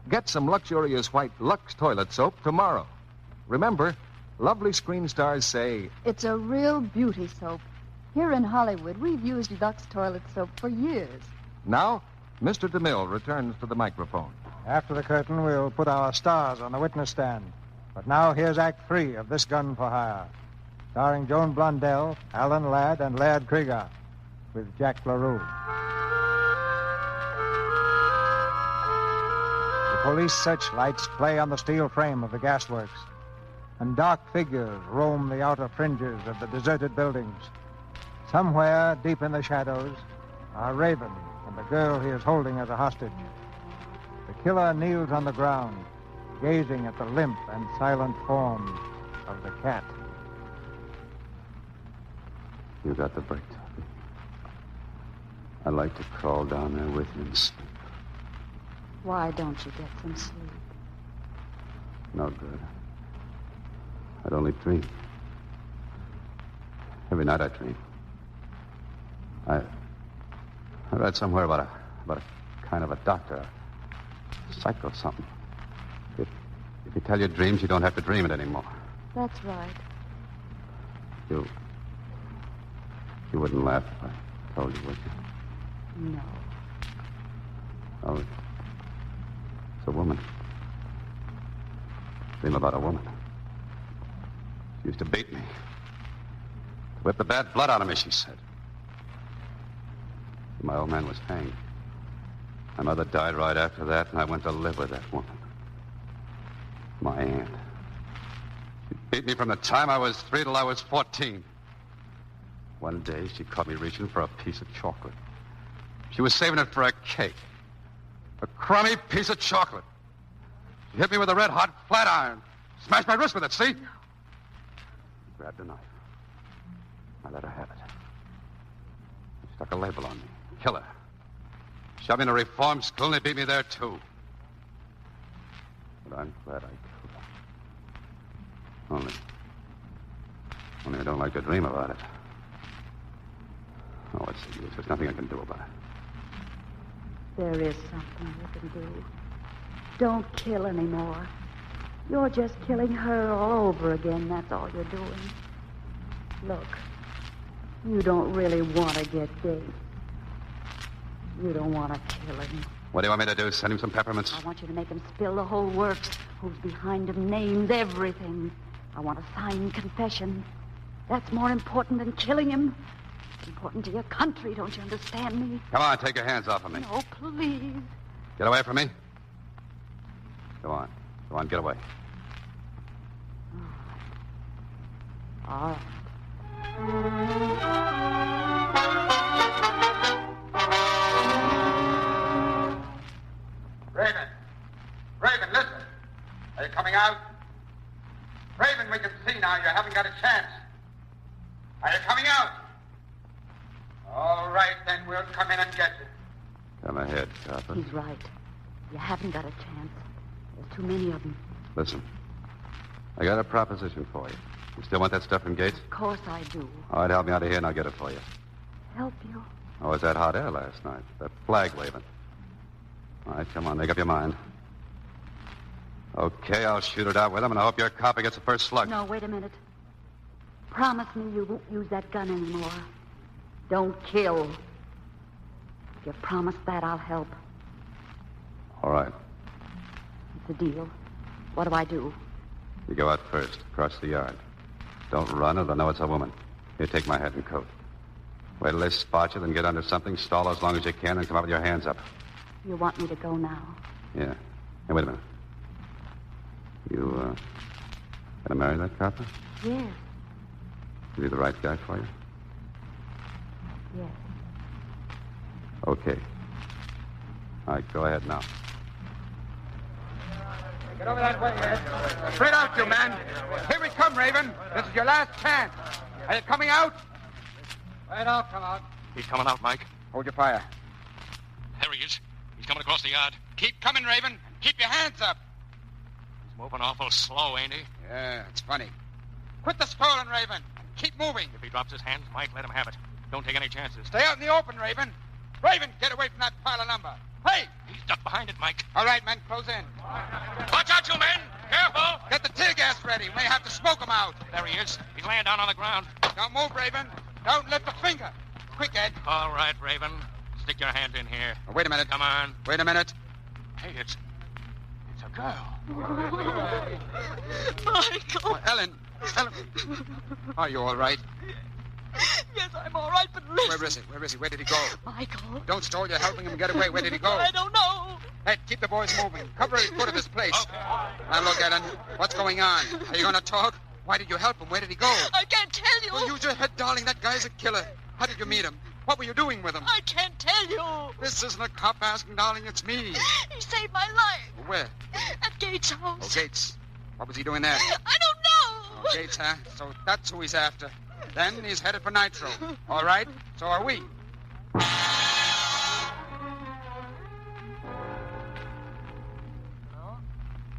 Get some luxurious white Lux toilet soap tomorrow. Remember, lovely screen stars say... It's a real beauty soap. Here in Hollywood, we've used Lux toilet soap for years. Now, Mr. DeMille returns to the microphone. After the curtain, we'll put our stars on the witness stand. But now, here's Act 3 of This Gun for Hire, starring Joan Blondell, Alan Ladd, and Laird Cregar, with Jack LaRue. The police searchlights play on the steel frame of the gasworks, and dark figures roam the outer fringes of the deserted buildings. Somewhere, deep in the shadows, are Raven and the girl he is holding as a hostage. The killer kneels on the ground, gazing at the limp and silent form of the cat. You got the break, Toby. I'd like to crawl down there with you and sleep. Why don't you get some sleep? No good. I'd only dream. Every night I dream. I read somewhere about a kind of a doctor, a psycho something. If you tell your dreams, you don't have to dream it anymore. That's right. You wouldn't laugh if I told you, would you? No. Oh, it's a woman. Dream about a woman. She used to beat me. To whip the bad blood out of me, she said. My old man was hanged. My mother died right after that, and I went to live with that woman. My aunt. She beat me from the time I was 3 till I was 14. One day, she caught me reaching for a piece of chocolate. She was saving it for a cake. A crummy piece of chocolate. She hit me with a red-hot flat iron. Smashed my wrist with it, see? She grabbed a knife. I let her have it. She stuck a label on me. Killer. Shoved me in a reform school, and they beat me there, too. But I'm glad I killed her. Only I don't like to dream about it. Oh, what's the use? There's nothing I can do about it. There is something you can do. Don't kill anymore. You're just killing her all over again. That's all you're doing. Look, you don't really want to get Gates. You don't want to kill him. What do you want me to do? Send him some peppermints? I want you to make him spill the whole works. Who's behind him, names, everything. I want a signed confession. That's more important than killing him. It's important to your country, don't you understand me? Come on, take your hands off of me. No, please. Get away from me. Go on. Go on, get away. All right. Raven, listen. Are you coming out? Raven, we can see now you haven't got a chance. Are you coming out? All right, then we'll come in and get you. Come ahead, Copper. He's right. You haven't got a chance. There's too many of them. Listen, I got a proposition for you. You still want that stuff from Gates? Of course I do. All right, help me out of here and I'll get it for you. Help you? Oh, it was that hot air last night. That flag waving. All right, come on, make up your mind. Okay, I'll shoot it out with him, and I hope your copper gets the first slug. No, wait a minute. Promise me you won't use that gun anymore. Don't kill. If you promise that, I'll help. All right. It's a deal. What do I do? You go out first, across the yard. Don't run or they'll know it's a woman. Here, take my hat and coat. Wait till they spot you, then get under something, stall as long as you can, and come up with your hands up. You want me to go now? Yeah. Hey, wait a minute. You, gonna marry that copper? Yes. Is he the right guy for you? Yes. Okay. All right, go ahead now. Get over that way, Ed. Straight out, you man. Here we come, Raven. This is your last chance. Are you coming out? Right, I'll come out. He's coming out, Mike. Hold your fire. There he is. He's coming across the yard. Keep coming, Raven. Keep your hands up. He's moving awful slow, ain't he? Yeah, it's funny. Quit the stalling, Raven. Keep moving. If he drops his hands, Mike, let him have it. Don't take any chances. Stay out in the open, Raven. Raven, get away from that pile of lumber. Hey! He's ducked behind it, Mike. All right, men, close in. Watch out, you men! Careful! Get the tear gas ready. We may have to smoke him out. There he is. He's laying down on the ground. Don't move, Raven. Don't lift a finger. Quick, Ed. All right, Raven. Stick your hand in here. Oh, wait a minute. Come on. Wait a minute. Hey, it's a girl. Michael. Oh, Ellen. Are you all right? Yes, I'm all right, but listen. Where is he? Where is he? Where did he go? Michael. Don't stall. You're helping him get away. Where did he go? I don't know. Ed, keep the boys moving. Cover every foot of this place. Okay. Now, look, Ellen. What's going on? Are you going to talk? Why did you help him? Where did he go? I can't tell you. Well, use your head, darling. That guy's a killer. How did you meet him? What were you doing with him? I can't tell you. This isn't a cop asking, darling. It's me. He saved my life. Where? At Gates' house. Oh, Gates. What was he doing there? I don't know. Oh, Gates, huh? So that's who he's after. Then he's headed for Nitro. All right? So are we.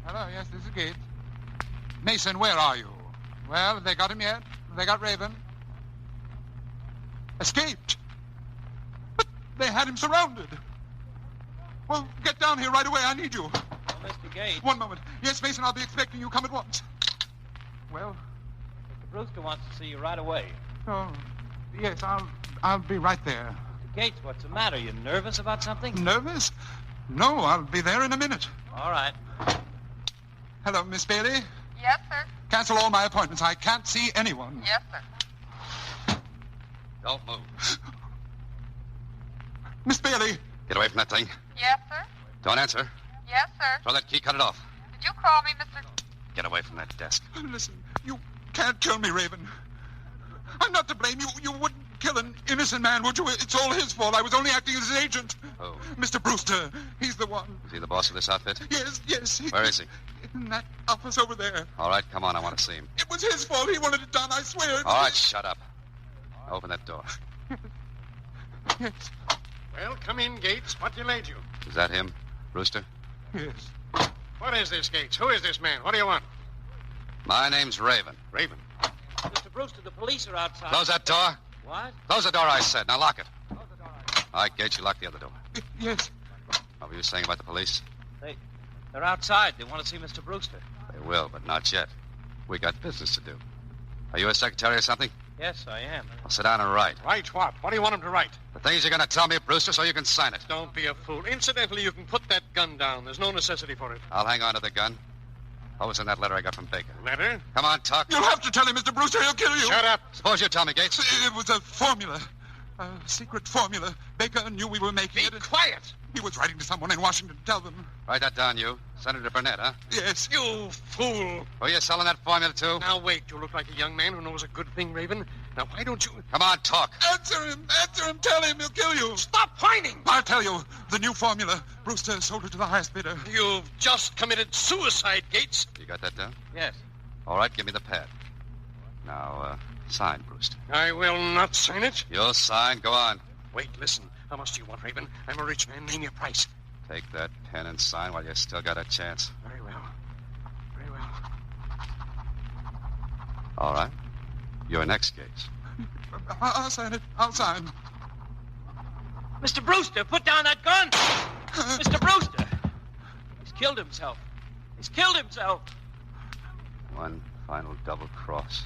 Hello, yes, this is Gates. Mason, where are you? Well, have they got him yet? Have they got Raven? Escaped? But they had him surrounded. Well, get down here right away. I need you. Well, Mr. Gates. One moment. Yes, Mason, I'll be expecting you. Come at once. Well? Mr. Brewster wants to see you right away. Oh, yes, I'll be right there. Mr. Gates, what's the matter? You nervous about something? Nervous? No, I'll be there in a minute. All right. Hello, Miss Bailey. Yes, sir. Cancel all my appointments. I can't see anyone. Yes, sir. Don't move. Miss Bailey. Get away from that thing. Yes, sir. Don't answer. Yes, sir. Throw that key, cut it off. Did you call me, Mr. Get away from that desk. Listen, you can't kill me, Raven. I'm not to blame. You wouldn't kill an innocent man, would you? It's all his fault. I was only acting as his agent. Oh. Mr. Brewster. He's the one. Is he the boss of this outfit? Yes. Where is he? In that office over there. All right, come on. I want to see him. It was his fault. He wanted it done, I swear. All right, shut up. Open that door. Yes. Well, come in, Gates. What delayed you? Is that him, Brewster? Yes. What is this, Gates? Who is this man? What do you want? My name's Raven. Raven. Mr. Brewster, the police are outside. Close that door. What? Close the door, I said. Now lock it. All right, Gates, you lock the other door. Yes. What were you saying about the police? They're outside. They want to see Mr. Brewster. They will, but not yet. We got business to do. Are you a secretary or something? Yes, I am. Well, sit down and write. Write what? What do you want him to write? The things you're going to tell me, Brewster, so you can sign it. Don't be a fool. Incidentally, you can put that gun down. There's no necessity for it. I'll hang on to the gun. What was in that letter I got from Baker? Letter? Come on, talk. You'll have to tell him, Mr. Brewster. He'll kill you. Shut up. Suppose you tell me, Gates. It was a formula. A secret formula. Baker knew we were making it. Be quiet. He was writing to someone in Washington to tell them. Write that down, you. Senator Burnett, huh? Yes. You fool. Were you selling that formula, too? Now, wait. You look like a young man who knows a good thing, Raven. Now, why don't you... Come on, talk. Answer him. Tell him. He'll kill you. Stop whining. I'll tell you. The new formula. Brewster sold it to the highest bidder. You've just committed suicide, Gates. You got that down? Yes. All right, give me the pad. Now, sign, Brewster. I will not sign it. You'll sign. Go on. Wait, listen. How much do you want, Raven? I'm a rich man. Name your price. Take that pen and sign while you still got a chance. Very well. Very well. All right. You're next, Gates. I'll sign it. I'll sign. Mr. Brewster, put down that gun! Mr. Brewster! He's killed himself. He's killed himself. One final double cross.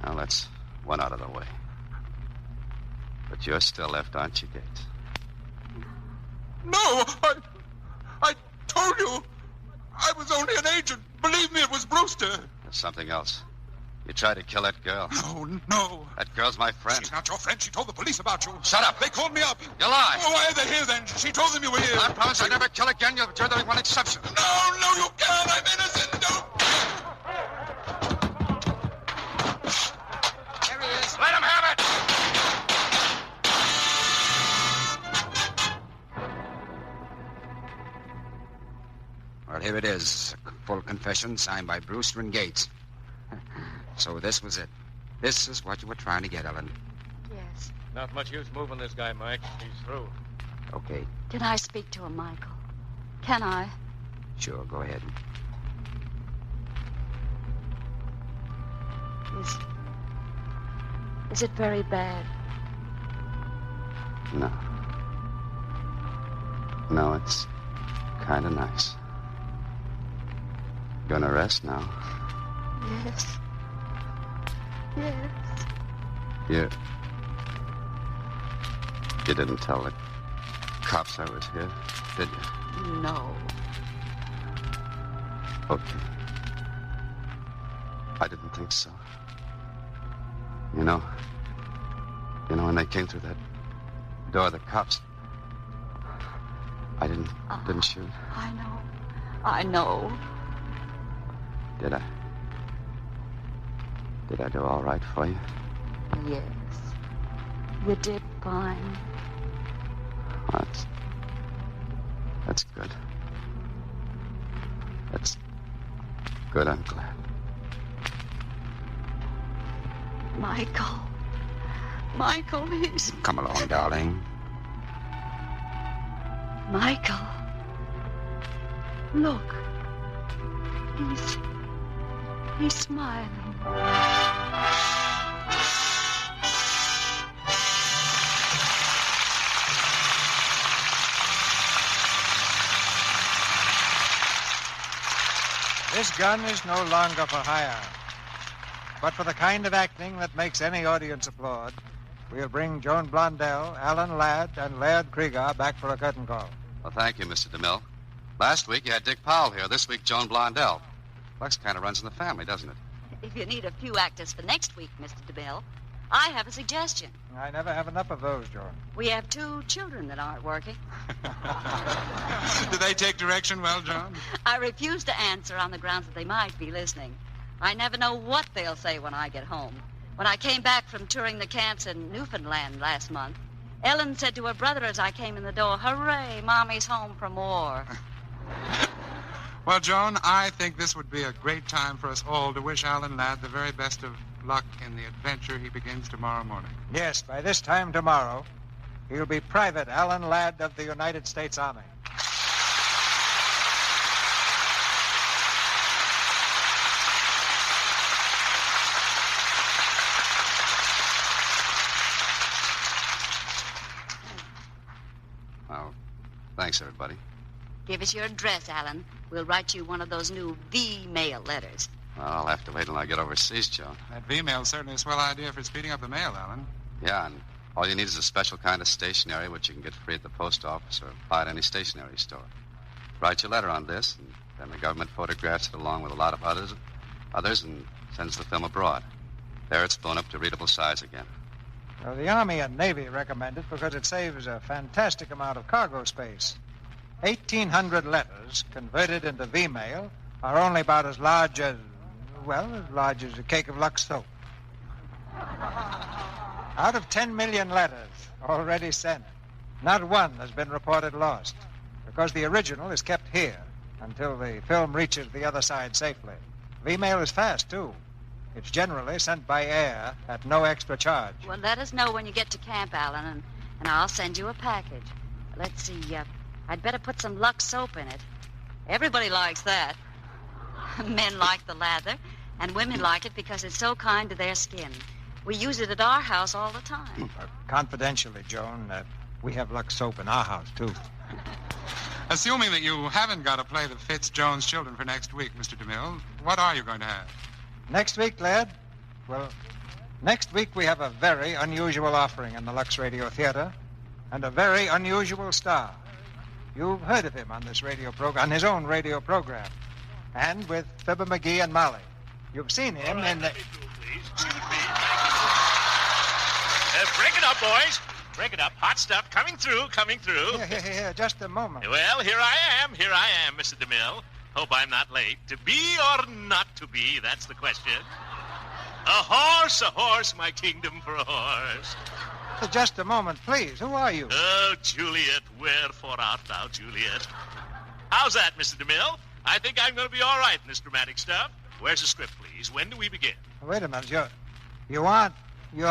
Now, that's one out of the way. But you're still left, aren't you, Gates? No, I told you. I was only an agent. Believe me, it was Brewster. There's something else. You tried to kill that girl. No. That girl's my friend. She's not your friend. She told the police about you. Shut up. They called me up. You lie. Oh, why are they here, then? She told them you were here. I promise I'll never kill again. You're the one exception. No, you can't. I'm innocent. Don't. There he is. Let him have it! Well, here it is. A full confession signed by Brewster and Gates. So this was it. This is what you were trying to get, Ellen. Yes. Yes. Not much use moving this guy, Mike. He's through. Okay, Can I speak to him, Michael? Can I? sure, go ahead. Is it very bad? No. No, it's kind of nice. Gonna rest now. Yes. Yes. You didn't tell the cops I was here, did you? No. Okay. I didn't think so. You know, when they came through that door, the cops... I didn't shoot. I know. Did I? Did I do all right for you? Yes. You did fine. That's good. That's good, I'm glad. Michael, he's... Come along, darling. Michael. Look. He's smiling. This gun is no longer for hire. But for the kind of acting that makes any audience applaud, we'll bring Joan Blondell, Alan Ladd, and Laird Cregar back for a curtain call. Well, thank you, Mr. DeMille. Last week you had Dick Powell here. This week, Joan Blondell. Lux kind of runs in the family, doesn't it? If you need a few actors for next week, Mr. DeMille, I have a suggestion. I never have enough of those, Joan. We have 2 children that aren't working. Do they take direction well, Joan? I refuse to answer on the grounds that they might be listening. I never know what they'll say when I get home. When I came back from touring the camps in Newfoundland last month, Ellen said to her brother as I came in the door, "Hooray, Mommy's home from war." Well, Joan, I think this would be a great time for us all to wish Alan Ladd the very best of luck in the adventure he begins tomorrow morning. Yes, by this time tomorrow, he'll be Private Alan Ladd of the United States Army. Well, thanks, everybody. Give us your address, Alan. We'll write you one of those new V-mail letters. Well, I'll have to wait till I get overseas, Joan. That V-mail's certainly a swell idea for speeding up the mail, Alan. Yeah, and all you need is a special kind of stationery, which you can get free at the post office or buy at any stationery store. Write your letter on this, and then the government photographs it along with a lot of others and sends the film abroad. There it's blown up to readable size again. Well, the Army and Navy recommend it because it saves a fantastic amount of cargo space. 1,800 letters converted into V-mail are only about as large as a cake of Lux soap. Out of 10 million letters already sent, not one has been reported lost because the original is kept here until the film reaches the other side safely. V-mail is fast, too. It's generally sent by air at no extra charge. Well, let us know when you get to camp, Alan, and I'll send you a package. Let's see, I'd better put some Lux soap in it. Everybody likes that. Men like the lather, and women like it because it's so kind to their skin. We use it at our house all the time. Confidentially, Joan, we have Lux soap in our house, too. Assuming that you haven't got a play that fits Joan's children for next week, Mr. DeMille, what are you going to have? Next week, Laird? Well, next week we have a very unusual offering in the Lux Radio Theater and a very unusual star. You've heard of him on this radio program, on his own radio program, and with Fibber McGee and Molly. You've seen him in the... Break it up, boys. Break it up. Hot stuff coming through. Here, just a moment. Well, here I am, Mr. DeMille. Hope I'm not late. To be or not to be, that's the question. A horse, my kingdom for a horse. Just a moment, please. Who are you? Oh, Juliet, wherefore art thou, Juliet? How's that, Mr. DeMille? I think I'm going to be all right in this dramatic stuff. Where's the script, please? When do we begin? Wait a minute. You're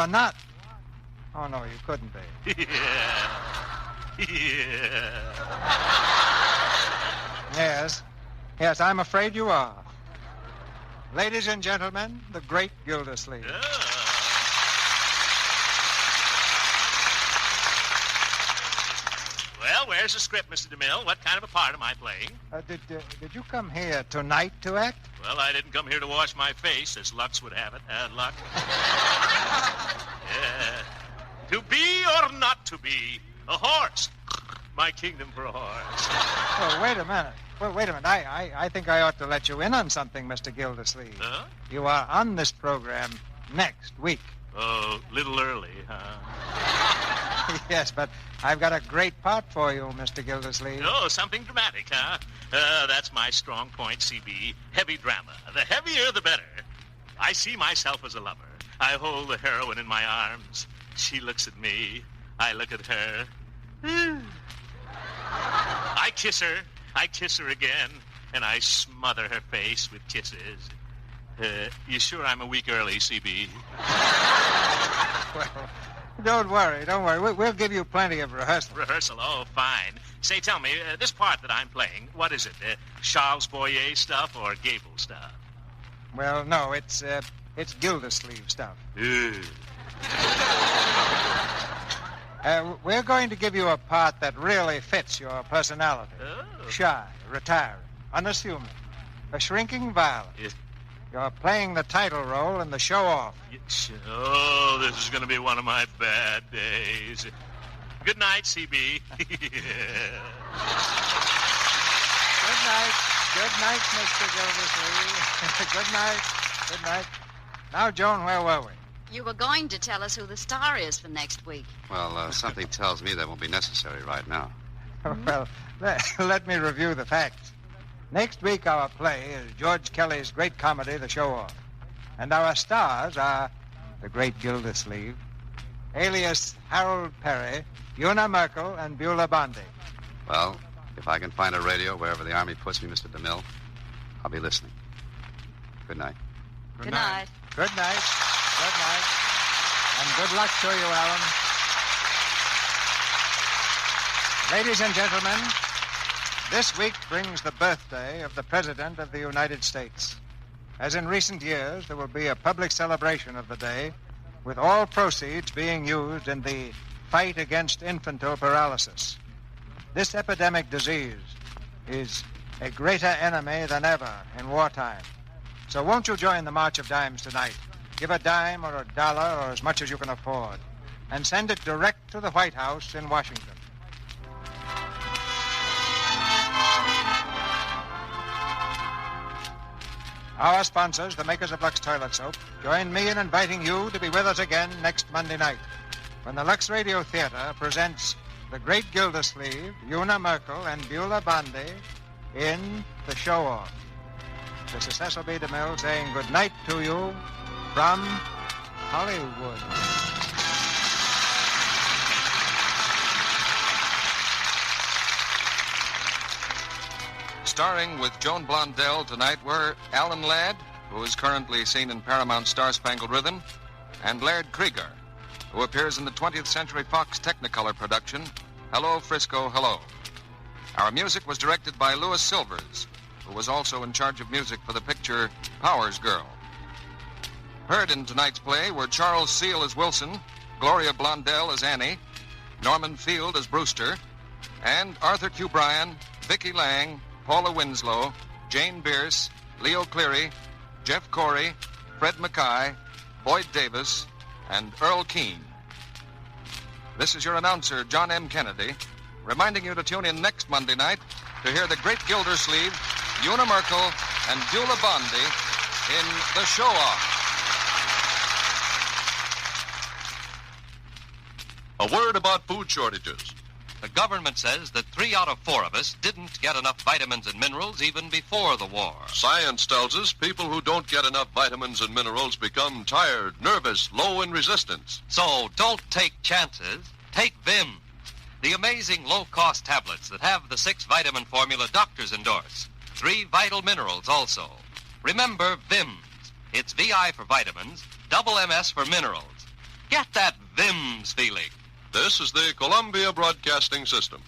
not. Oh, no, you couldn't be. Yes. Yes, I'm afraid you are. Ladies and gentlemen, the great Gildersleeve. Well, where's the script, Mr. DeMille? What kind of a part am I playing? Did you come here tonight to act? Well, I didn't come here to wash my face, as Lux would have it. Lux. Yeah. To be or not to be, a horse. My kingdom for a horse. Oh, wait a minute. Well, wait a minute. I think I ought to let you in on something, Mr. Gildersleeve. Huh? You are on this program next week. Oh, little early, huh? Yes, but I've got a great part for you, Mr. Gildersleeve. Oh, something dramatic, huh? That's my strong point, CB. Heavy drama. The heavier, the better. I see myself as a lover. I hold the heroine in my arms. She looks at me. I look at her. I kiss her. I kiss her again, and I smother her face with kisses. You sure I'm a week early, CB? Well, don't worry. We'll give you plenty of rehearsal. Rehearsal? Oh, fine. Say, tell me, this part that I'm playing, what is it? Charles Boyer stuff or Gable stuff? Well, no, it's Gildersleeve stuff. We're going to give you a part that really fits your personality. Oh. Shy, retiring, unassuming, a shrinking violet. You're playing the title role in the show-off. Oh, this is going to be one of my bad days. Good night, CB. Good night. Good night, Mr. Gildersleeve. Good night. Good night. Now, Joan, where were we? You were going to tell us who the star is for next week. Well, something tells me that won't be necessary right now. Well, let me review the facts. Next week, our play is George Kelly's great comedy, The Show-Off. And our stars are the great Gildersleeve, alias Harold Perry, Una Merkel, and Beulah Bondi. Well, if I can find a radio wherever the Army puts me, Mr. DeMille, I'll be listening. Good night. Good night. Good night. Good night. And good luck to you, Alan. Ladies and gentlemen, this week brings the birthday of the President of the United States. As in recent years, there will be a public celebration of the day, with all proceeds being used in the fight against infantile paralysis. This epidemic disease is a greater enemy than ever in wartime. So won't you join the March of Dimes tonight? Give a dime or a dollar or as much as you can afford, and send it direct to the White House in Washington. Our sponsors, the makers of Lux Toilet Soap, join me in inviting you to be with us again next Monday night when the Lux Radio Theater presents the great Gildersleeve, Una Merkel, and Beulah Bondi in The Show-Off. This is Cecil B. DeMille saying good night to you from Hollywood. Starring with Joan Blondell tonight were Alan Ladd, who is currently seen in Paramount's Star-Spangled Rhythm, and Laird Cregar, who appears in the 20th Century Fox Technicolor production, Hello, Frisco, Hello. Our music was directed by Louis Silvers, who was also in charge of music for the picture Powers Girl. Heard in tonight's play were Charles Seal as Wilson, Gloria Blondell as Annie, Norman Field as Brewster, and Arthur Q. Bryan, Vicki Lang, Paula Winslow, Jane Bierce, Leo Cleary, Jeff Corey, Fred Mackay, Boyd Davis, and Earl Keane. This is your announcer, John M. Kennedy, reminding you to tune in next Monday night to hear the great Gildersleeve, Una Merkel, and Beulah Bondi in The Show-Off. A word about food shortages. The government says that 3 out of 4 of us didn't get enough vitamins and minerals even before the war. Science tells us people who don't get enough vitamins and minerals become tired, nervous, low in resistance. So don't take chances. Take Vims, the amazing low-cost tablets that have the 6-vitamin formula doctors endorse. 3 vital minerals also. Remember Vims. It's VI for vitamins, double MS for minerals. Get that VIMS feeling. This is the Columbia Broadcasting System.